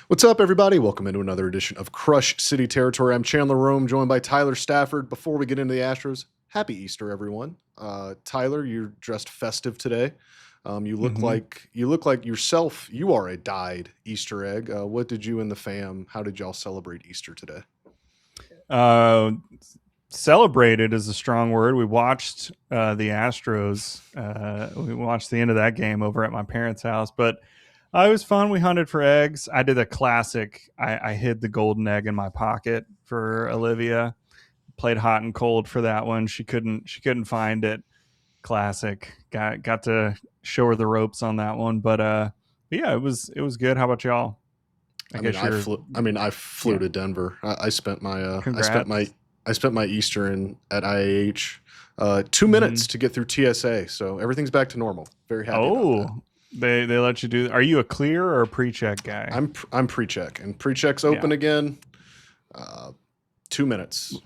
What's up, everybody? Welcome into another edition of Crush City Territory. I'm Chandler Rome, joined by Tyler Stafford. Before we get into the Astros, happy Easter, everyone. Tyler, you're dressed festive today. You look hmm like yourself. You are a dyed Easter egg. What did you and the fam? How did y'all celebrate Easter today? Uh, Celebrated is a strong word. We watched the Astros. We watched the end of that game over at my parents' house, but it was fun. We hunted for eggs. I did a classic. I hid the golden egg in my pocket for Olivia. Played hot and cold for that one. She couldn't find it. Classic. Got to show her the ropes on that one. But yeah, it was good. How about y'all? I I mean, guess I you're flew. I mean, I flew yeah. to Denver. I spent my. Congrats. I spent my Easter in at IAH. 2 minutes hmm to get through TSA, so everything's back to normal. Very happy about that. Oh, they let you do. Are you a clear or a pre-check guy? I'm pre-check, and pre-check's Yeah, open again. Uh, 2 minutes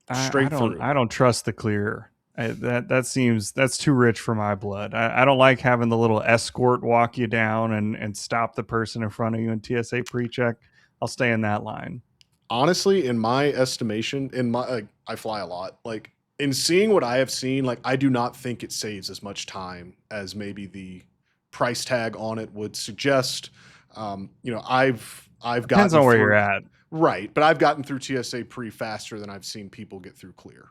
I straight don't through. I don't trust the clear. That seems that's too rich for my blood. I don't like having the little escort walk you down and stop the person in front of you in TSA pre-check. I'll stay in that line. Honestly, in my estimation, I fly a lot. Like in seeing what I have seen, like I do not think it saves as much time as maybe the price tag on it would suggest. I've Depends gotten on where you're through at. right, but I've gotten through TSA pre faster than I've seen people get through clear.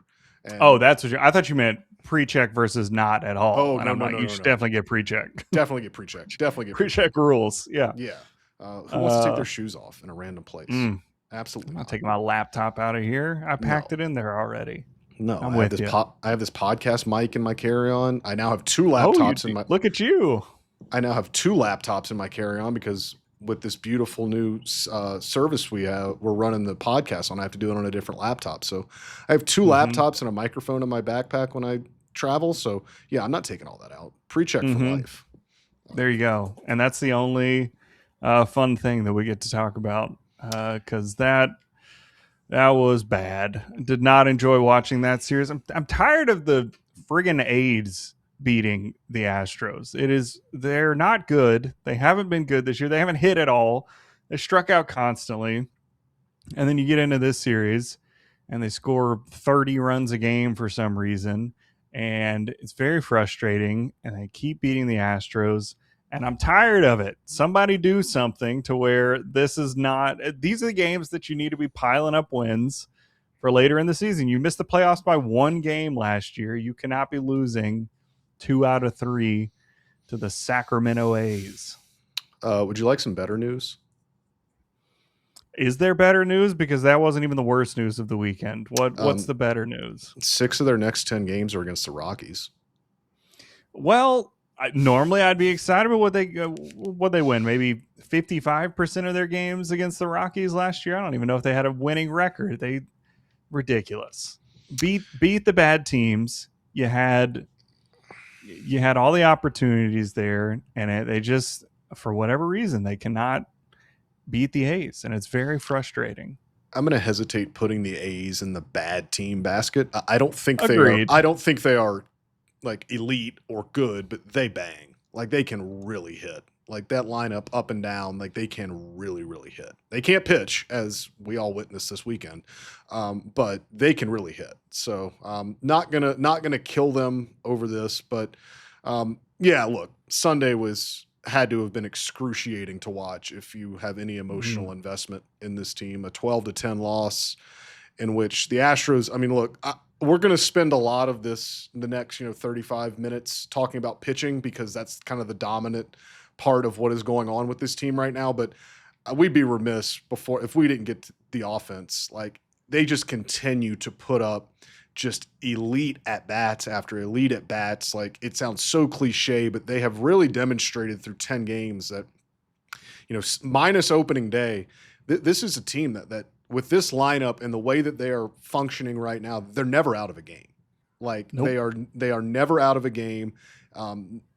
Oh, And that's what I thought you meant pre-check versus not at all. oh And no I'm no like, no you no should no, definitely get pre-check. definitely get pre-check, definitely get pre-check. Pre-check rules. Yeah. Yeah, who wants to take their Uh, shoes off in a random place? mm, Absolutely I'm not not. taking my laptop out of here. I packed No. it in there already. No, I'm with you. I have this podcast mic in my carry-on. I now have two Oh, you laptops in do. my Look at you. I now have two laptops in my carry-on because with this beautiful new service we're running the podcast on. I have to do it on a different laptop. So I have two hmm laptops and a microphone in my backpack when I travel. So yeah, I'm not taking all that out. Pre-check for hmm life. There you go. And that's the only fun thing that we get to talk about because that was bad. Did not enjoy watching that series. I'm tired of the friggin' A's beating the Astros. They're not good. They haven't been good this year. They haven't hit at all. They struck out constantly. And then you get into this series and they score 30 runs a game for some reason. And it's very frustrating. And they keep beating the Astros. And I'm tired of it. Somebody do something to where this is not, these are the games that you need to be piling up wins for later in the season. You missed the playoffs by one game last year. You cannot be losing 2 out of 3 to the Sacramento A's. Would you like some better news? Is there better news? Because that wasn't even the worst news of the weekend. What's Um, the better news? 6 of their next 10 games are against the Rockies. Well, normally I'd be excited about what they win. Maybe 55% of their games against the Rockies last year. I don't even know if they had a winning record. They ridiculous. Beat the bad teams. You had all the opportunities there, and they just for whatever reason they cannot beat the A's, and it's very frustrating. I'm going to hesitate putting the A's in the bad team basket. I don't think they are. Agreed. I don't think they are like elite or good, but they bang. Like they can really hit. Like that lineup up and down, like they can really, really hit. They can't pitch, as we all witnessed this weekend, but they can really hit. So not gonna kill them over this, but yeah. Look, Sunday was had to have been excruciating to watch if you have any emotional Mhm. investment in this team. A 12-10 loss in which the Astros. I mean, look, we're going to spend a lot of the next 35 minutes talking about pitching because that's kind of the dominant part of what is going on with this team right now. But we'd be remiss before if we didn't get to the offense. Like they just continue to put up just elite at bats after elite at bats. Like it sounds so cliche, but they have really demonstrated through 10 games that minus opening day, this is a team that with this lineup and the way that they are functioning right now, they're never out of a game. Like Nope. they are never out of a game.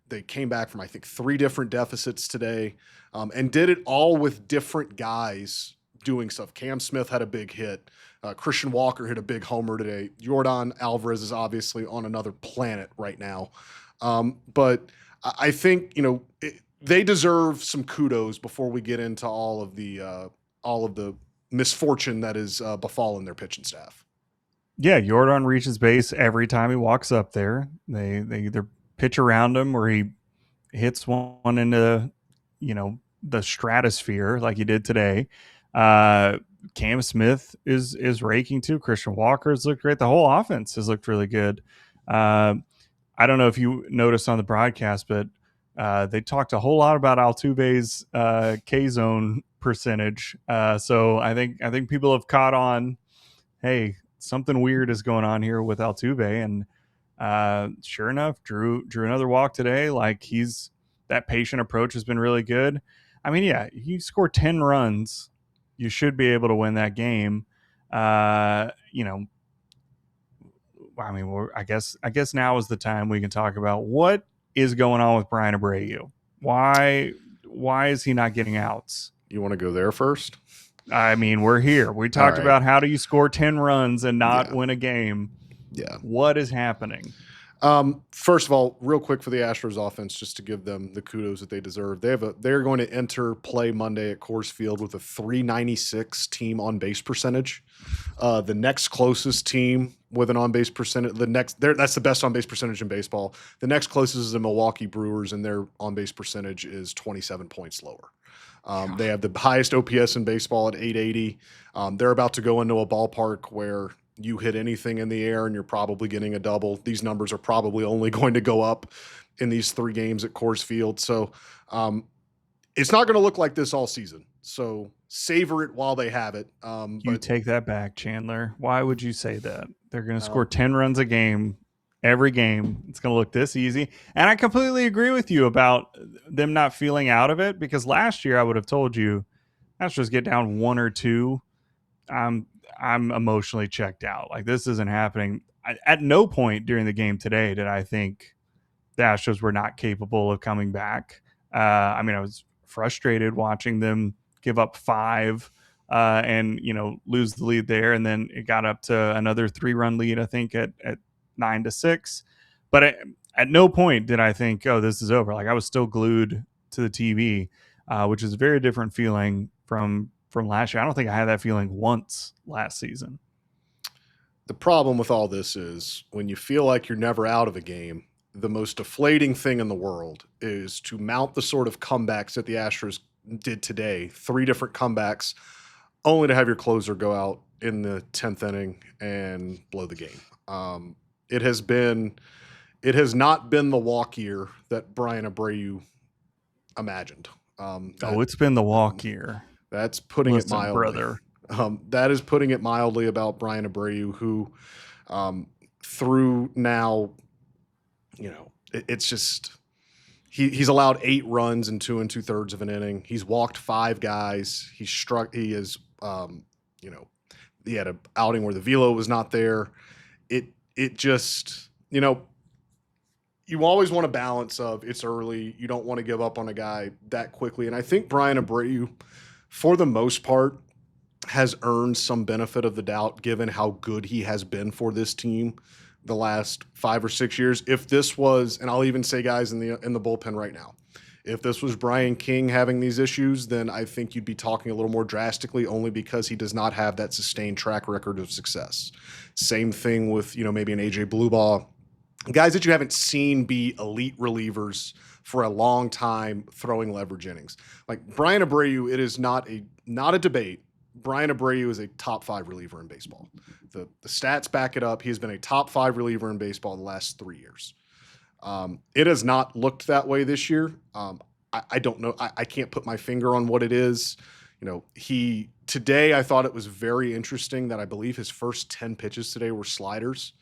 They came back from I think 3 different deficits today, and did it all with different guys doing stuff. Cam Smith had a big hit. Christian Walker hit a big homer today. Jordan Alvarez is obviously on another planet right now, but I think they deserve some kudos before we get into all of the misfortune that is befallen their pitching staff. Yeah, Jordan reaches base every time he walks up there. They either pitch around him or he hits one into, the stratosphere like he did today. Cam Smith is raking too. Christian Walker's looked great. The whole offense has looked really good. I don't know if you noticed on the broadcast, but they talked a whole lot about Altuve's K zone percentage. So I think people have caught on. Hey, something weird is going on here with Altuve, and sure enough, drew another walk today. Like that patient approach has been really good. I mean, yeah, you score 10 runs, you should be able to win that game. I mean, I guess now is the time we can talk about what is going on with Bryan Abreu. Why is he not getting outs? You want to go there first? I mean, we're here. We talked about how do you score 10 runs and not win a game. Yeah. What is happening? First of all, real quick for the Astros offense, just to give them the kudos that they deserve. They're going to enter play Monday at Coors Field with a 396 team on base percentage. The next closest team with an on base percentage, that's the best on base percentage in baseball. The next closest is the Milwaukee Brewers, and their on base percentage is 27 points lower. They have the highest OPS in baseball at 880. They're about to go into a ballpark where you hit anything in the air and you're probably getting a double. These numbers are probably only going to go up in these 3 games at Coors Field. So it's not going to look like this all season. So savor it while they have it. You take that back, Chandler. Why would you say that? They're going to score 10 runs a game every game. It's going to look this easy. And I completely agree with you about them not feeling out of it, because last year I would have told you Astros get down 1 or 2. I'm emotionally checked out. Like, this isn't happening. At no point during the game today did I think the Astros were not capable of coming back. I mean, I was frustrated watching them give up 5 and, lose the lead there. And then it got up to another 3-run lead, I think, at 9-6. But at no point did I think, oh, this is over. Like, I was still glued to the TV, which is a very different feeling from last year. I don't think I had that feeling once last season. The problem with all this is when you feel like you're never out of a game, the most deflating thing in the world is to mount the sort of comebacks that the Astros did today, 3 different comebacks, only to have your closer go out in the 10th inning and blow the game. It has not been the walk year that Bryan Abreu imagined. It's been the walk year. That's putting it mildly. Brother. That is putting it mildly about Bryan Abreu, who through now, it's just he's allowed 8 runs in 2 2/3 of an inning. He's walked 5 guys. He is, he had an outing where the velo was not there. It just, you always want a balance of it's early. You don't want to give up on a guy that quickly. And I think Bryan Abreu, for the most part, has earned some benefit of the doubt given how good he has been for this team the last 5 or 6 years. If this was, and I'll even say guys in the bullpen right now, if this was Brian King having these issues, then I think you'd be talking a little more drastically, only because he does not have that sustained track record of success. Same thing with, maybe an AJ Bluebaugh, guys that you haven't seen be elite relievers for a long time throwing leverage innings. Like Bryan Abreu, it is not a debate. Bryan Abreu is a top 5 reliever in baseball. The stats back it up. He has been a top 5 reliever in baseball the last 3 years. It has not looked that way this year. I don't know. I can't put my finger on what it is. Today I thought it was very interesting that I believe his first 10 pitches today were sliders.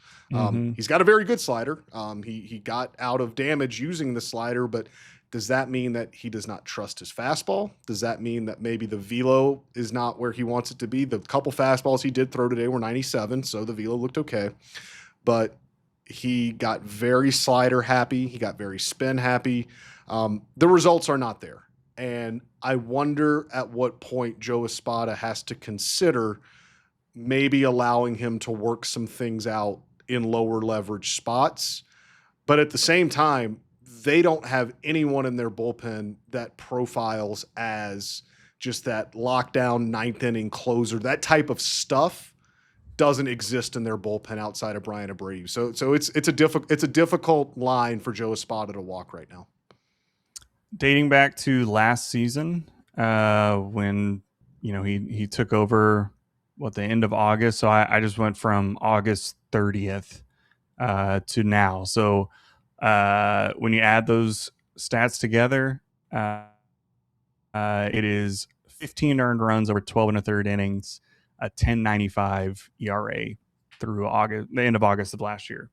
He's got a very good slider. He got out of damage using the slider, but does that mean that he does not trust his fastball? Does that mean that maybe the velo is not where he wants it to be? The couple fastballs he did throw today were 97, so the velo looked okay. But he got very slider happy. He got very spin happy. The results are not there. And I wonder at what point Joe Espada has to consider maybe allowing him to work some things out in lower leverage spots. But at the same time, they don't have anyone in their bullpen that profiles as just that lockdown ninth inning closer. That type of stuff doesn't exist in their bullpen outside of Bryan Abreu. So it's a difficult line for Joe Espada to walk right now. Dating back to last season, when he took over the end of August. So I just went from August 30th to now. So when you add those stats together, it is 15 earned runs over 12 and a third innings, a 10.95 ERA through the end of August of last year.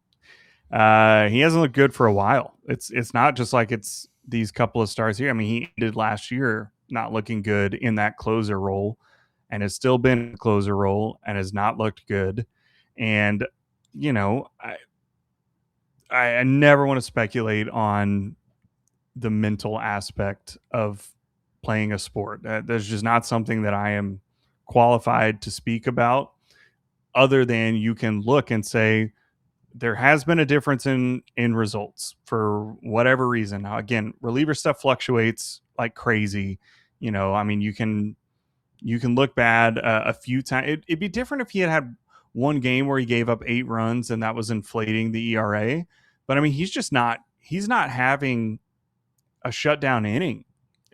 He hasn't looked good for a while. It's not just like it's these couple of starts here. I mean, he ended last year not looking good in that closer role, and has still been in the closer role and has not looked good. And I never want to speculate on the mental aspect of playing a sport. There's just not something that I am qualified to speak about, other than you can look and say there has been a difference in results for whatever reason. Now, again, reliever stuff fluctuates like crazy. I mean, you can look bad a few times. It'd be different if he had one game where he gave up 8 runs and that was inflating the ERA. But I mean, he's not having a shutdown inning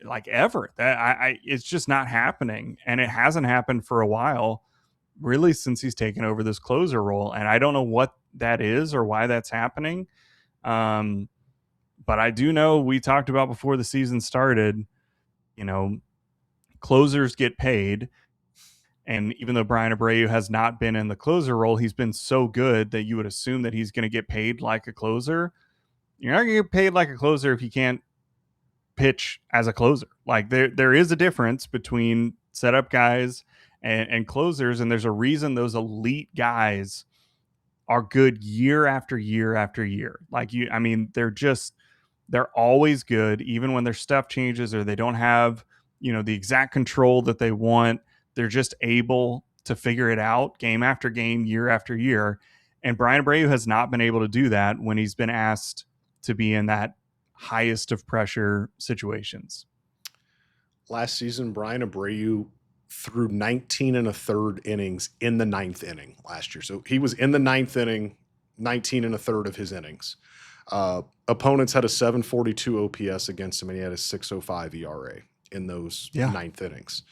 like ever. That it's just not happening, and it hasn't happened for a while, really, since he's taken over this closer role. And I don't know what that is or why that's happening. But I do know, we talked about before the season started, closers get paid. And even though Bryan Abreu has not been in the closer role, he's been so good that you would assume that he's going to get paid like a closer. You're not going to get paid like a closer if you can't pitch as a closer. Like there is a difference between setup guys and closers, and there's a reason those elite guys are good year after year after year. They're always good, even when their stuff changes or they don't have, the exact control that they want. They're just able to figure it out game after game, year after year. And Bryan Abreu has not been able to do that when he's been asked to be in that highest of pressure situations. Last season, Bryan Abreu threw 19 and a third innings in the ninth inning last year. So he was in the ninth inning, 19 and a third of his innings. Opponents had a 742 OPS against him, and he had a 605 ERA in those ninth innings.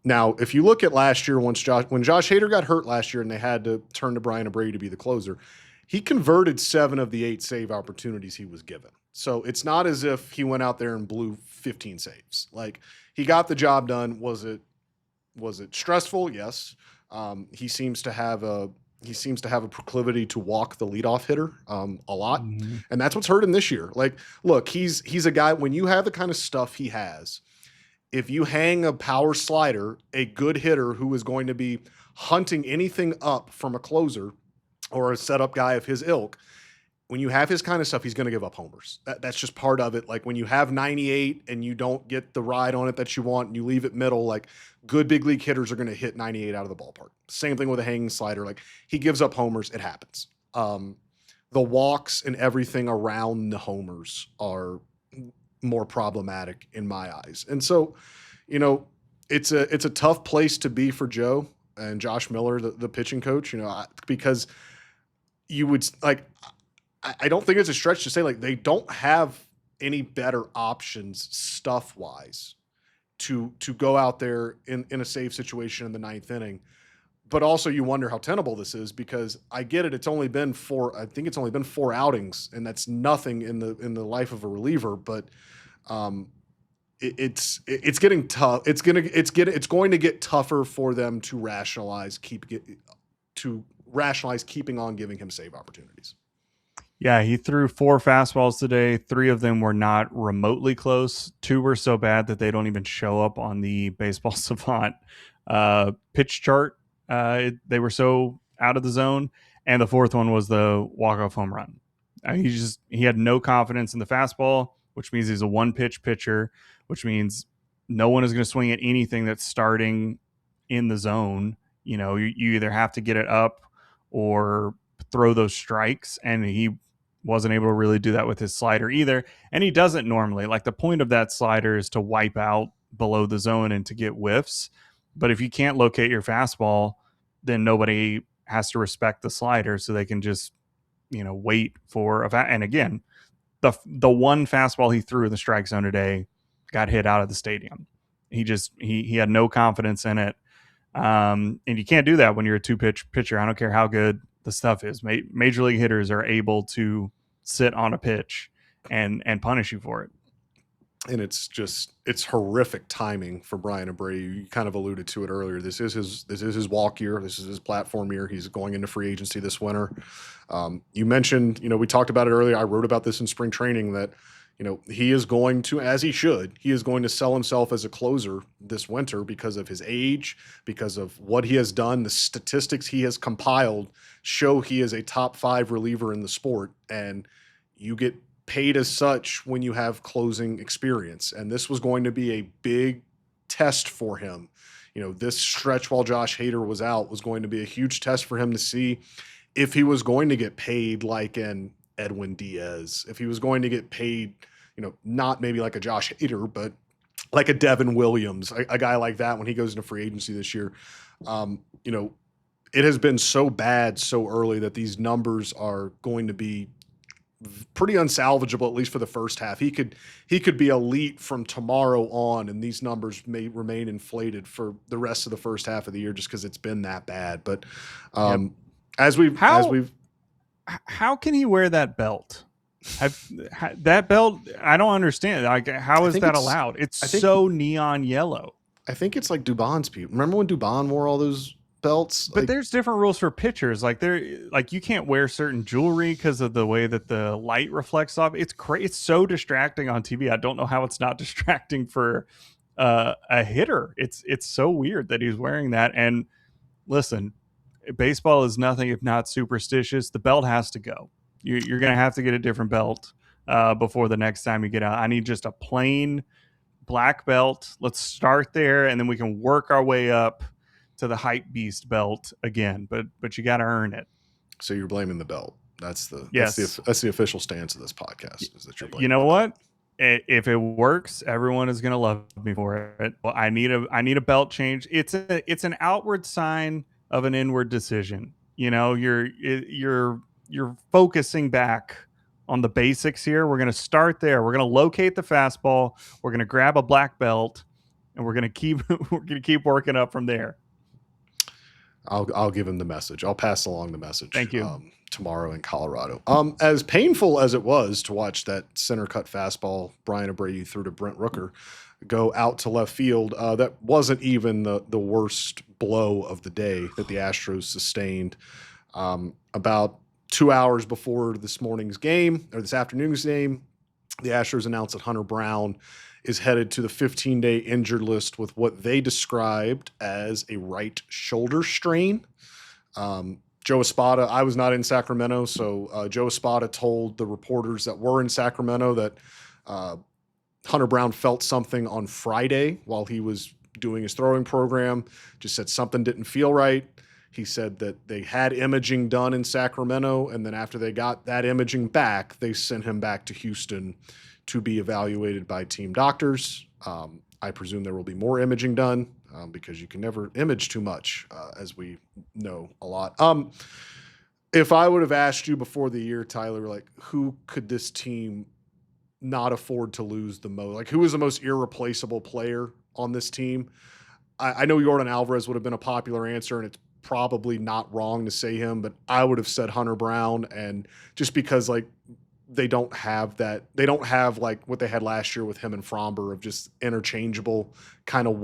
Now, if you look at last year, when Josh Hader got hurt last year and they had to turn to Bryan Abreu to be the closer, he converted 7 of the 8 save opportunities he was given. So it's not as if he went out there and blew 15 saves. Like, he got the job done. Was it stressful? Yes. He seems to have a proclivity to walk the leadoff hitter a lot, and that's what's hurt him this year. Like, look, he's a guy, when you have the kind of stuff he has, if you hang a power slider, a good hitter who is going to be hunting anything up from a closer or a setup guy of his ilk, when you have his kind of stuff, he's going to give up homers. That's just part of it. Like, when you have 98 and you don't get the ride on it that you want and you leave it middle, like, good big league hitters are going to hit 98 out of the ballpark. Same thing with a hanging slider. Like, he gives up homers. It happens. The walks and everything around the homers are more problematic in my eyes. And so, it's a tough place to be for Joe and Josh Miller, the pitching coach, because you would, like, I don't think it's a stretch to say, like, they don't have any better options stuff wise to go out there in a save situation in the ninth inning. But also, you wonder how tenable this is, because I get it. It's only been 4 outings, and that's nothing in the life of a reliever. But it's getting tough. It's going to get tougher for them to rationalize keeping on giving him save opportunities. Yeah, he threw 4 fastballs today. 3 of them were not remotely close. 2 were so bad that they don't even show up on the Baseball Savant pitch chart. They were so out of the zone. And the 4th one was the walk-off home run. He had no confidence in the fastball, which means he's a one-pitch pitcher, which means no one is going to swing at anything that's starting in the zone. You either have to get it up or throw those strikes, and he wasn't able to really do that with his slider either. And he doesn't normally. Like, the point of that slider is to wipe out below the zone and to get whiffs. But if you can't locate your fastball, then nobody has to respect the slider, so they can just, wait for and again, the one fastball he threw in the strike zone today got hit out of the stadium. He had no confidence in it. And you can't do that when you're a two-pitch pitcher. I don't care how good the stuff is. Major league hitters are able to sit on a pitch and punish you for it. And it's horrific timing for Bryan Abreu. You kind of alluded to it earlier. This is his walk year. This is his platform year. He's going into free agency this winter. You mentioned, we talked about it earlier. I wrote about this in spring training that, he is going to, as he should, he is going to sell himself as a closer this winter because of his age, because of what he has done. The statistics he has compiled show he is a top 5 reliever in the sport, and you get paid as such when you have closing experience. And this was going to be a big test for him. This stretch while Josh Hader was out was going to be a huge test for him to see if he was going to get paid like an Edwin Diaz, if he was going to get paid, not maybe like a Josh Hader, but like a Devin Williams, a guy like that when he goes into free agency this year. It has been so bad so early that these numbers are going to be pretty unsalvageable, at least for the first half. He could be elite from tomorrow on, and these numbers may remain inflated for the rest of the first half of the year just because it's been that bad. But how can he wear that belt? That belt, I don't understand. Like, how is that allowed? It's so neon yellow. I think it's like Dubon's people. Remember when Dubon wore all those belts? But there's different rules for pitchers. Like, you can't wear certain jewelry because of the way that the light reflects off. It's it's so distracting on TV. I don't know how it's not distracting for a hitter. It's so weird that he's wearing that. And listen, baseball is nothing if not superstitious. The belt has to go. You're going to have to get a different belt before the next time you get out. I need just a plain black belt. Let's start there, and then we can work our way up to the hype beast belt again. But you got to earn it. So you're blaming the belt. That's the official stance of this podcast. Is that you're blaming? You know what? If it works, everyone is going to love me for it. Well, I need a belt change. It's an outward sign of an inward decision. You're focusing back on the basics here. We're going to start there. We're going to locate the fastball. We're going to grab a black belt, and we're going to keep working up from there. I'll give him the message. I'll pass along the message. Thank you. Tomorrow in Colorado. As painful as it was to watch that center cut fastball Bryan Abreu threw to Brent Rooker go out to left field, that wasn't even the worst blow of the day that the Astros sustained. About 2 hours before this afternoon's game, the Astros announced that Hunter Brown is headed to the 15-day injured list with what they described as a right shoulder strain. Joe Espada, I was not in Sacramento, so Joe Espada told the reporters that were in Sacramento that Hunter Brown felt something on Friday while he was doing his throwing program, just said something didn't feel right. He said that they had imaging done in Sacramento, and then after they got that imaging back, they sent him back to Houston to be evaluated by team doctors. I presume there will be more imaging done because you can never image too much, as we know a lot. If I would have asked you before the year, Tyler, like, who could this team not afford to lose the most? Like, who is the most irreplaceable player on this team? I know Yordan Alvarez would have been a popular answer, and it's probably not wrong to say him, but I would have said Hunter Brown. And just because, like, they don't have like what they had last year with him and Fromber of just interchangeable kind of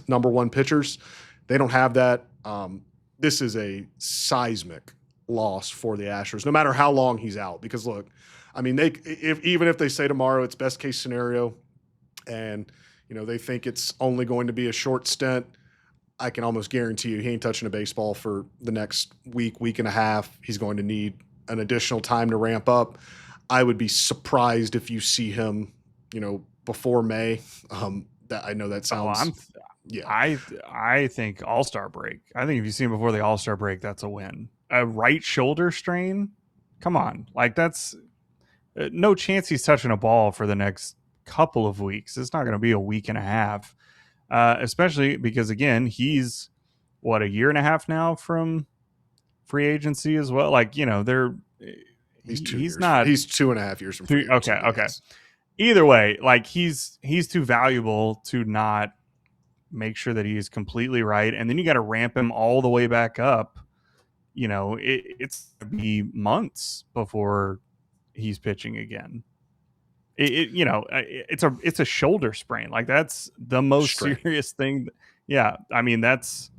number one pitchers. They don't have that. This is a seismic loss for the Astros, no matter how long he's out, because look, I mean, even if they say tomorrow it's best case scenario and, they think it's only going to be a short stint, I can almost guarantee you he ain't touching a baseball for the next week and a half. He's going to need an additional time to ramp up. I would be surprised if you see him, before May. That I know that sounds. I think All-Star break. I think if you see him before the All-Star break, that's a win. A right shoulder strain. Come on, like that's no chance he's touching a ball for the next couple of weeks. It's not going to be a week and a half, especially because again, he's what, a year and a half now from free agency as well. Like, He's 2 he's years. not He's 2.5 years from free agency. okay. Okay. Either way, like he's too valuable to not make sure that he is completely right, and then you got to ramp him all the way back up. It's gonna be months before he's pitching again. It's a shoulder sprain. Like that's the most serious thing. Yeah, I mean it's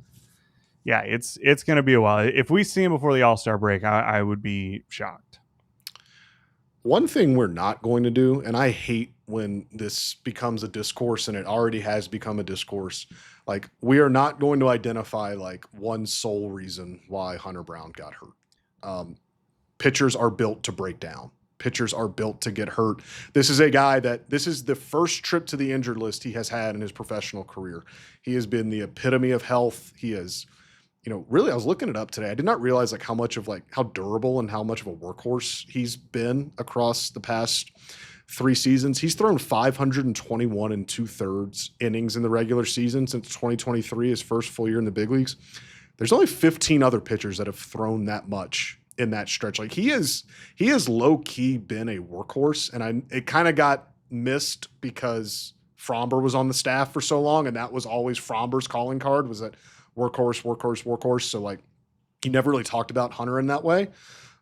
going to be a while. If we see him before the All-Star break, I would be shocked. One thing we're not going to do, and I hate when this becomes a discourse, and it already has become a discourse, like we are not going to identify like one sole reason why Hunter Brown got hurt. Pitchers are built to break down. Pitchers are built to get hurt. This is a guy that this is the first trip to the injured list he has had in his professional career. He has been the epitome of health. He is, really, I was looking it up today. I did not realize like how durable and how much of a workhorse he's been across the past 3 seasons. He's thrown 521 and 2/3 innings in the regular season since 2023, his first full year in the big leagues. There's only 15 other pitchers that have thrown that much in that stretch. Like he has low key been a workhorse, and it kind of got missed because Fromber was on the staff for so long, and that was always Fromber's calling card, was that workhorse. So like he never really talked about Hunter in that way,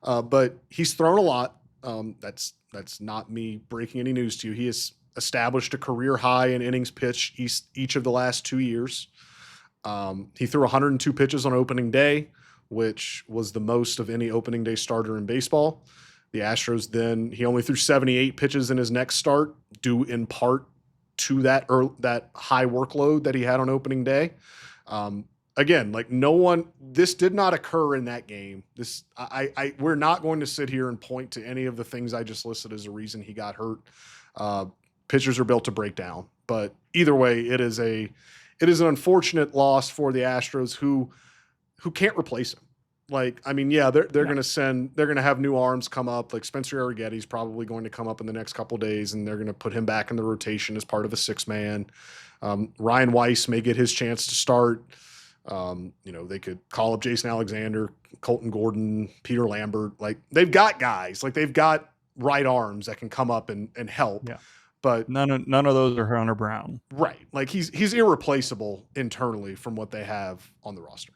but he's thrown a lot. That's not me breaking any news to you. He has established a career high in innings pitched each of the last 2 years. He threw 102 pitches on opening day, which was the most of any opening day starter in baseball. The Astros he only threw 78 pitches in his next start, due in part to that high workload that he had on opening day. Again, like this did not occur in that game. We're not going to sit here and point to any of the things I just listed as a reason he got hurt. Pitchers are built to break down, but either way, it is an unfortunate loss for the Astros who can't replace him. Like, I mean, yeah, they're going to have new arms come up. Like Spencer Arrigetti's probably going to come up in the next couple of days, and they're going to put him back in the rotation as part of a 6-man. Ryan Weiss may get his chance to start. They could call up Jason Alexander, Colton Gordon, Peter Lambert. Like they've got guys, like they've got right arms that can come up and help. Yeah. But none of those are Hunter Brown. Right. Like he's irreplaceable internally from what they have on the roster.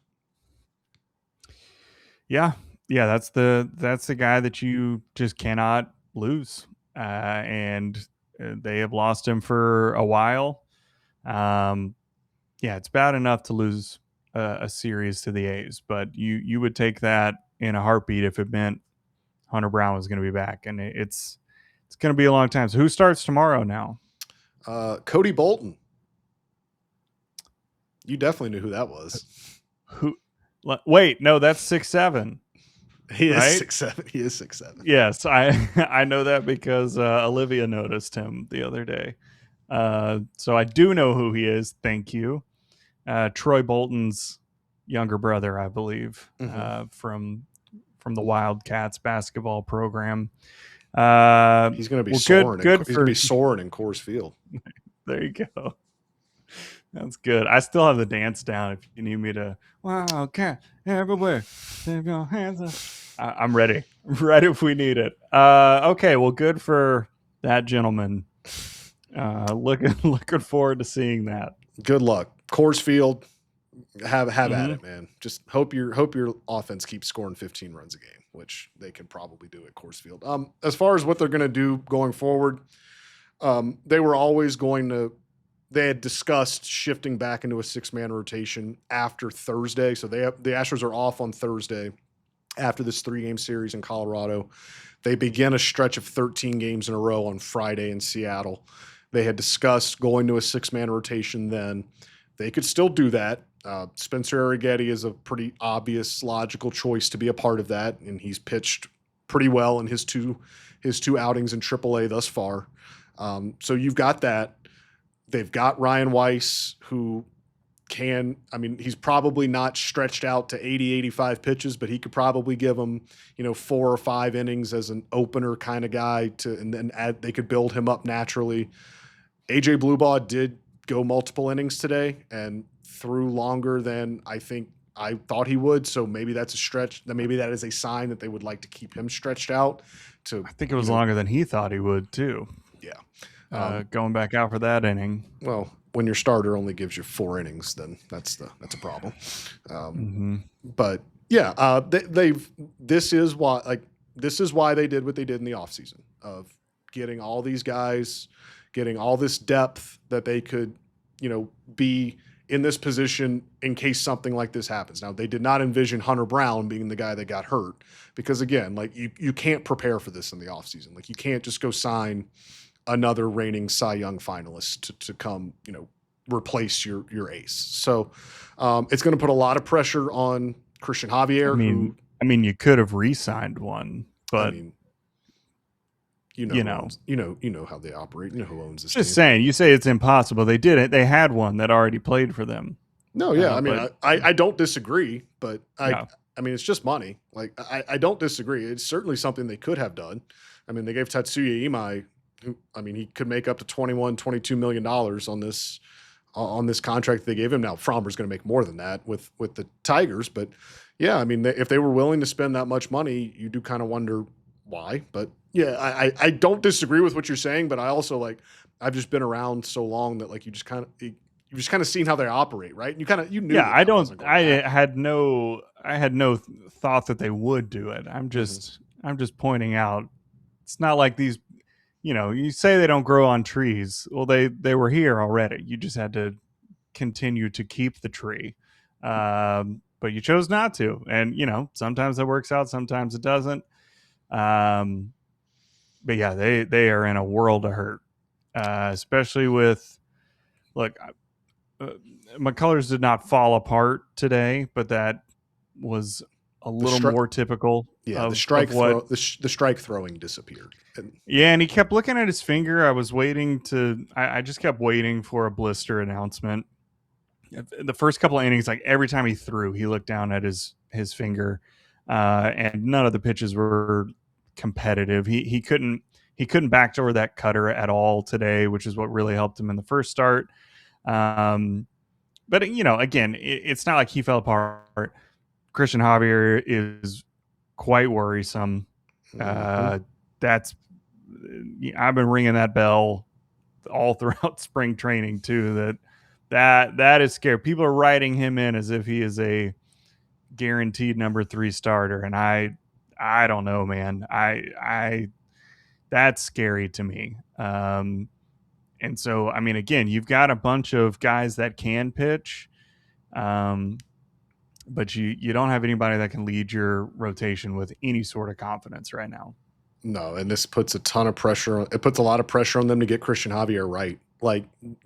Yeah. That's the guy that you just cannot lose. And they have lost him for a while. It's bad enough to lose a series to the A's, but you would take that in a heartbeat if it meant Hunter Brown was going to be back, and it's going to be a long time. So who starts tomorrow now? Cody Bolton. You definitely knew who that was. Who? Wait, no, that's 6'7". He is 6'7". He is 6'7". Yes, I know that because Olivia noticed him the other day. So I do know who he is. Thank you. Troy Bolton's younger brother, I believe, from the Wildcats basketball program. He's going to be soaring. He's going to be soaring in Coors Field. There you go. That's good. I still have the dance down. If you need me to, Wildcat everywhere, save your hands up. I'm ready. Ready if we need it. Okay. Well, good for that gentleman. Looking forward to seeing that. Good luck, Coors Field. Have at it, man. Just hope your offense keeps scoring 15 runs a game, which they can probably do at Coors Field. As far as what they're going to do going forward, they were always going to. They had discussed shifting back into a 6-man rotation after Thursday. So the Astros are off on Thursday after this 3-game series in Colorado. They begin a stretch of 13 games in a row on Friday in Seattle. They had discussed going to a 6-man rotation then. They could still do that. Spencer Arrigetti is a pretty obvious, logical choice to be a part of that, and he's pitched pretty well in his two outings in AAA thus far. So you've got that. They've got Ryan Weiss, who he's probably not stretched out to 80, 85 pitches, but he could probably give them, 4 or 5 innings as an opener kind of guy and then they could build him up naturally. AJ Bluebaugh did go multiple innings today and threw longer than I thought he would. So maybe that's a stretch. Maybe that is a sign that they would like to keep him stretched out. I think it was longer than he thought he would too. Yeah. Going back out for that inning. Well, when your starter only gives you 4 innings, then that's a problem. But yeah, this is why they did what they did in the offseason of getting all these guys, getting all this depth that they could, be in this position in case something like this happens. Now, they did not envision Hunter Brown being the guy that got hurt because, again, like you can't prepare for this in the offseason. Like you can't just go sign another reigning Cy Young finalist to come, replace your ace. So it's going to put a lot of pressure on Christian Javier. I mean, you could have re-signed one, but you know how they operate. You know who owns this just team. saying, you say it's impossible. They did it. They had one that already played for them. No, yeah. I don't disagree, but it's just money. Like I don't disagree. It's certainly something they could have done. I mean, they gave Tatsuya Imai, he could make up to $22 million on this contract they gave him. Now, Frommer's going to make more than that with the Tigers, but yeah, if they were willing to spend that much money, you do kind of wonder why. But yeah, I don't disagree with what you're saying, but I also I've just been around so long that you've just kind of seen how they operate, right? And you knew. Yeah, I had no thought that they would do it. I'm just pointing out it's not like these. You say they don't grow on trees. Well, they were here already. You just had to continue to keep the tree. But you chose not to. And, sometimes it works out, sometimes it doesn't. But yeah, they are in a world of hurt, especially with, look, McCullers did not fall apart today, but that was a little more typical. Yeah, the strike throwing disappeared. And he kept looking at his finger. I was waiting I just kept waiting for a blister announcement. The first couple of innings, every time he threw, he looked down at his finger, and none of the pitches were competitive. He couldn't backdoor that cutter at all today, which is what really helped him in the first start. But again, it's not like he fell apart. Christian Javier is quite worrisome. I've been ringing that bell all throughout spring training too. That is scary. People are writing him in as if he is a guaranteed number 3 starter, and I don't know, man. I that's scary to me. And so, again, you've got a bunch of guys that can pitch. But you don't have anybody that can lead your rotation with any sort of confidence right now. No, and this puts a lot of pressure on them to get Christian Javier right.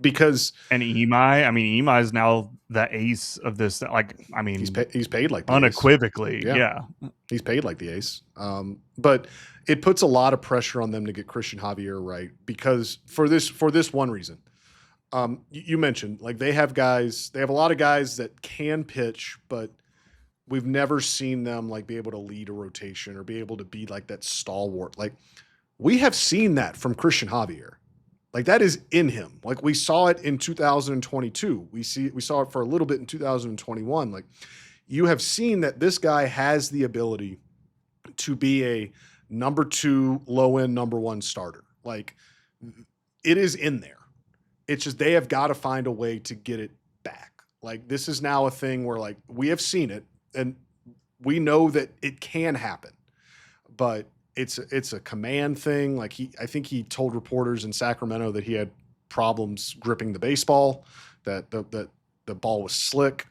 Because Imai is now the ace of this. He's paid like the unequivocally. Ace. Yeah. He's paid like the ace. But it puts a lot of pressure on them to get Christian Javier right because for this one reason. You mentioned they have a lot of guys that can pitch, but we've never seen them be able to lead a rotation or be able to be that stalwart. We have seen that from Christian Javier. That is in him. We saw it in 2022. We saw it for a little bit in 2021. You have seen that this guy has the ability to be a number 2, low end number 1 starter. It is in there. It's just they have got to find a way to get it back. This is now a thing where we have seen it and we know that it can happen, but it's a command thing. I think he told reporters in Sacramento that he had problems gripping the baseball, that the ball was slick.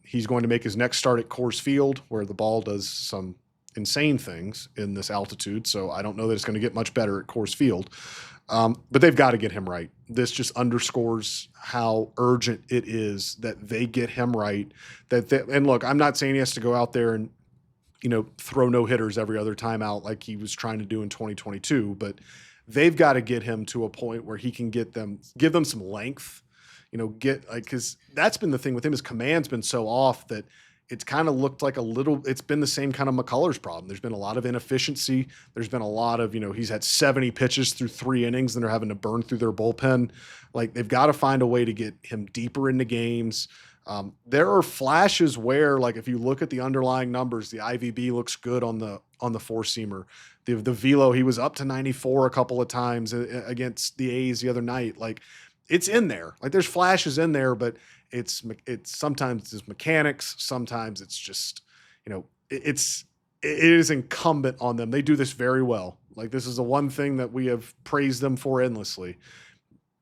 He's going to make his next start at Coors Field where the ball does some insane things in this altitude. So I don't know that it's going to get much better at Coors Field. But they've got to get him right. This just underscores how urgent it is that they get him right. And look, I'm not saying he has to go out there and, throw no hitters every other time out like he was trying to do in 2022, but they've got to get him to a point where he can give them some length. get like, because that's been the thing with him. His command's been so off that it's kind of looked like it's been the same kind of McCullers problem. There's been a lot of inefficiency. There's been a lot of, he's had 70 pitches through 3 innings and they're having to burn through their bullpen. Like, they've got to find a way to get him deeper into games. There are flashes where, like, if you look at the underlying numbers, the IVB looks good on the 4-seamer. The velo, he was up to 94 a couple of times against the A's the other night. Like, it's in there. Like, there's flashes in there, but it's sometimes it's mechanics. Sometimes it's just, it is incumbent on them. They do this very well. Like, this is the one thing that we have praised them for endlessly.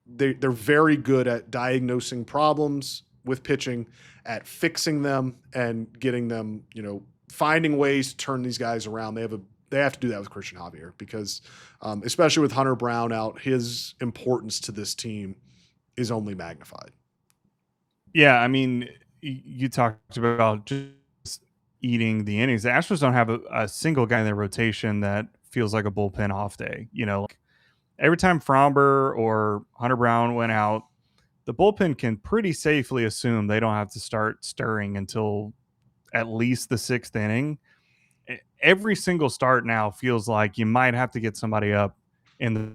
They're very good at diagnosing problems with pitching, at fixing them and getting them, finding ways to turn these guys around. They have to do that with Christian Javier because, especially with Hunter Brown out, his importance to this team is only magnified. Yeah, I mean, you talked about just eating the innings. The Astros don't have a single guy in their rotation that feels like a bullpen off day. Like every time Fromber or Hunter Brown went out, the bullpen can pretty safely assume they don't have to start stirring until at least the 6th inning. Every single start now feels like you might have to get somebody up in the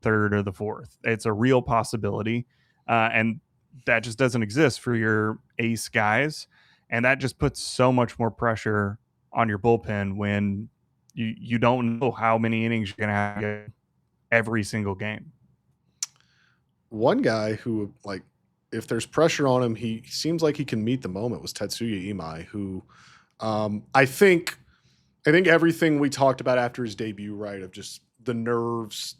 3rd or the 4th. It's a real possibility. And that just doesn't exist for your ace guys. And that just puts so much more pressure on your bullpen when you don't know how many innings you're going to have every single game. One guy who, like, if there's pressure on him, he seems like he can meet the moment, was Tatsuya Imai, who I think everything we talked about after his debut, right, of just the nerves,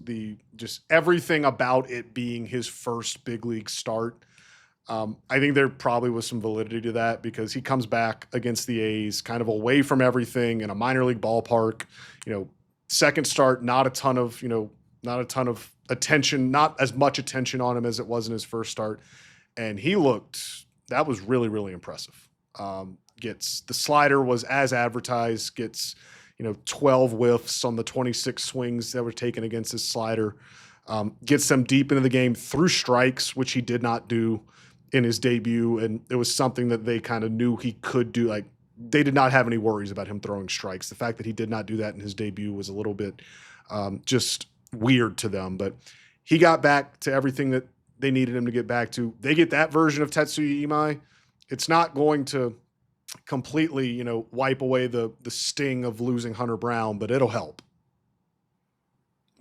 just everything about it being his first big league start. I think there probably was some validity to that because he comes back against the A's kind of away from everything in a minor league ballpark, second start, not a ton of attention, not as much attention on him as it was in his first start. And that was really, really impressive. The slider was as advertised, gets, 12 whiffs on the 26 swings that were taken against his slider, gets them deep into the game through strikes, which he did not do in his debut. And it was something that they kind of knew he could do. Like, they did not have any worries about him throwing strikes. The fact that he did not do that in his debut was a little bit just weird to them, but he got back to everything that they needed him to get back to. They get that version of Tatsuya Imai. It's not going to completely, wipe away the sting of losing Hunter Brown, but it'll help.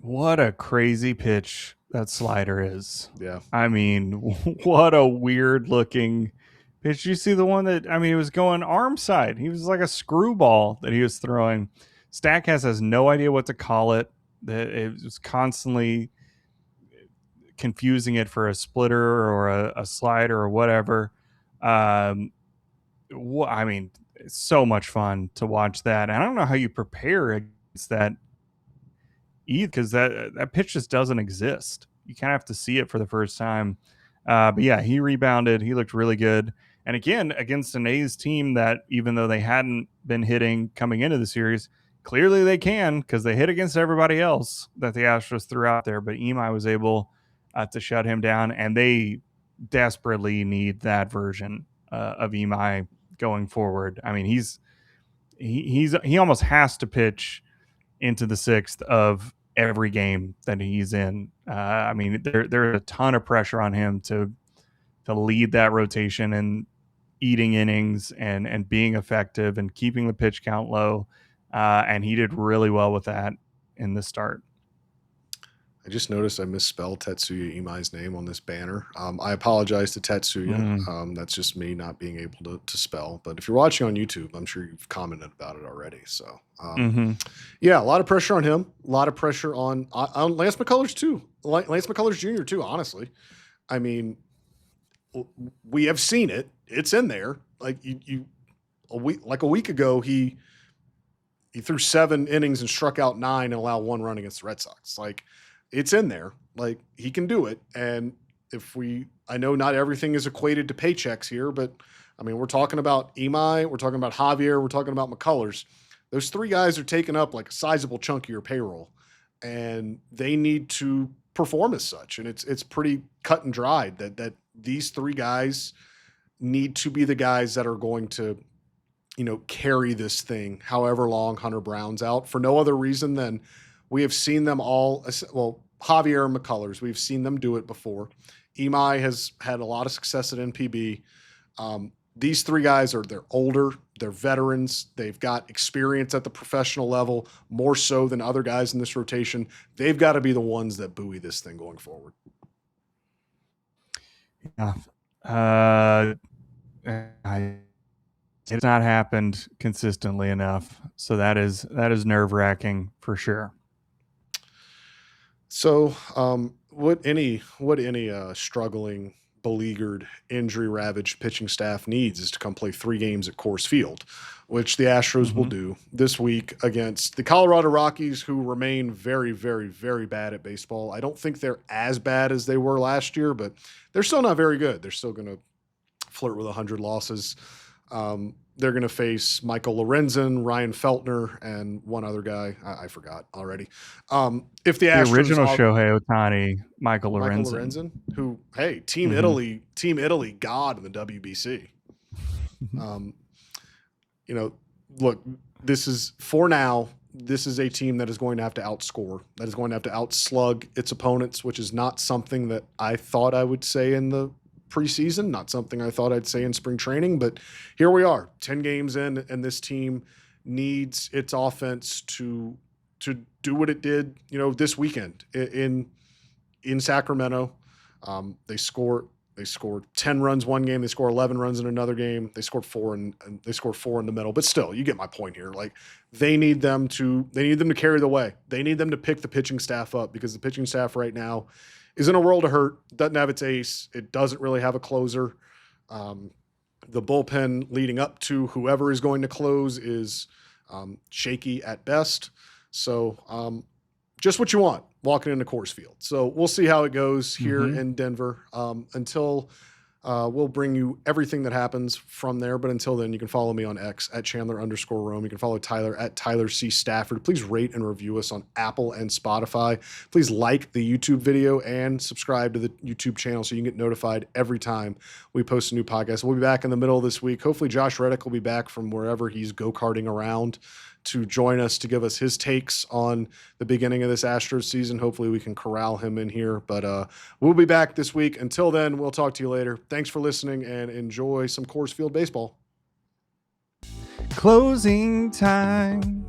What a crazy pitch that slider is. Yeah. I mean, what a weird looking pitch. You see the one that, it was going arm side. He was like a screwball that he was throwing. Statcast has no idea what to call it. That it was constantly confusing it for a splitter or a slider or whatever. It's so much fun to watch that. And I don't know how you prepare against that either, because that pitch just doesn't exist. You kind of have to see it for the first time. But yeah, he rebounded. He looked really good. And again, against an A's team that, even though they hadn't been hitting coming into the series, clearly they can, because they hit against everybody else that the Astros threw out there. But Imai was able to shut him down, and they desperately need that version of Imai going forward. I mean, he almost has to pitch into the 6th of every game that he's in. There's a ton of pressure on him to lead that rotation and eating innings and being effective and keeping the pitch count low. And he did really well with that in the start. I just noticed I misspelled Tatsuya Imai's name on this banner. I apologize to Tatsuya. That's just me not being able to spell. But if you're watching on YouTube, I'm sure you've commented about it already. So, yeah, a lot of pressure on him. A lot of pressure on Lance McCullers too. Lance McCullers Jr. too, honestly. I mean, we have seen it. It's in there. Like a week ago, he threw 7 innings and struck out 9 and allowed 1 run against the Red Sox. Like, it's in there. Like, he can do it. And I know not everything is equated to paychecks here, but I mean, we're talking about Imai, we're talking about Javier, we're talking about McCullers. Those 3 guys are taking up like a sizable chunk of your payroll, and they need to perform as such. And it's pretty cut and dried that these three guys need to be the guys that are going to, carry this thing however long Hunter Brown's out, for no other reason than we have seen them all. Well, Javier and McCullers, we've seen them do it before. Imai has had a lot of success at NPB. These three guys they're older, they're veterans, they've got experience at the professional level, more so than other guys in this rotation. They've got to be the ones that buoy this thing going forward. Yeah. It's not happened consistently enough. So that is nerve-wracking for sure. So, what any struggling, beleaguered, injury-ravaged pitching staff needs is to come play 3 games at Coors Field, which the Astros will do this week against the Colorado Rockies, who remain very, very, very bad at baseball. I don't think they're as bad as they were last year, but they're still not very good. They're still going to flirt with 100 losses. They're going to face Michael Lorenzen, Ryan Feltner, and one other guy. I forgot already. If the Astros, original Shohei Ohtani, Michael Lorenzen, who, hey, Team Italy god in the WBC. Look, this is a team that is going to have to outscore, that is going to have to outslug its opponents, which is not something that I thought I would say in the preseason, not something I thought I'd say in spring training, but here we are 10 games in, and this team needs its offense to do what it did, this weekend in Sacramento. They scored 10 runs one game, they score 11 runs in another game. They scored 4 and they scored 4 in the middle, but still, you get my point here. Like, they need them to carry the way. They need them to pick the pitching staff up, because the pitching staff right now is in a world of hurt, doesn't have its ace. It doesn't really have a closer. The bullpen leading up to whoever is going to close is shaky at best. So just what you want walking into Coors Field. So we'll see how it goes here in Denver. Until we'll bring you everything that happens from there. But until then, you can follow me on X at Chandler_Rome. You can follow Tyler at Tyler C. Stafford. Please rate and review us on Apple and Spotify. Please like the YouTube video and subscribe to the YouTube channel so you can get notified every time we post a new podcast. We'll be back in the middle of this week. Hopefully Josh Reddick will be back from wherever he's go-karting around to join us, to give us his takes on the beginning of this Astros season. Hopefully we can corral him in here, but we'll be back this week. Until then, we'll talk to you later. Thanks for listening, and enjoy some Coors Field baseball. Closing time.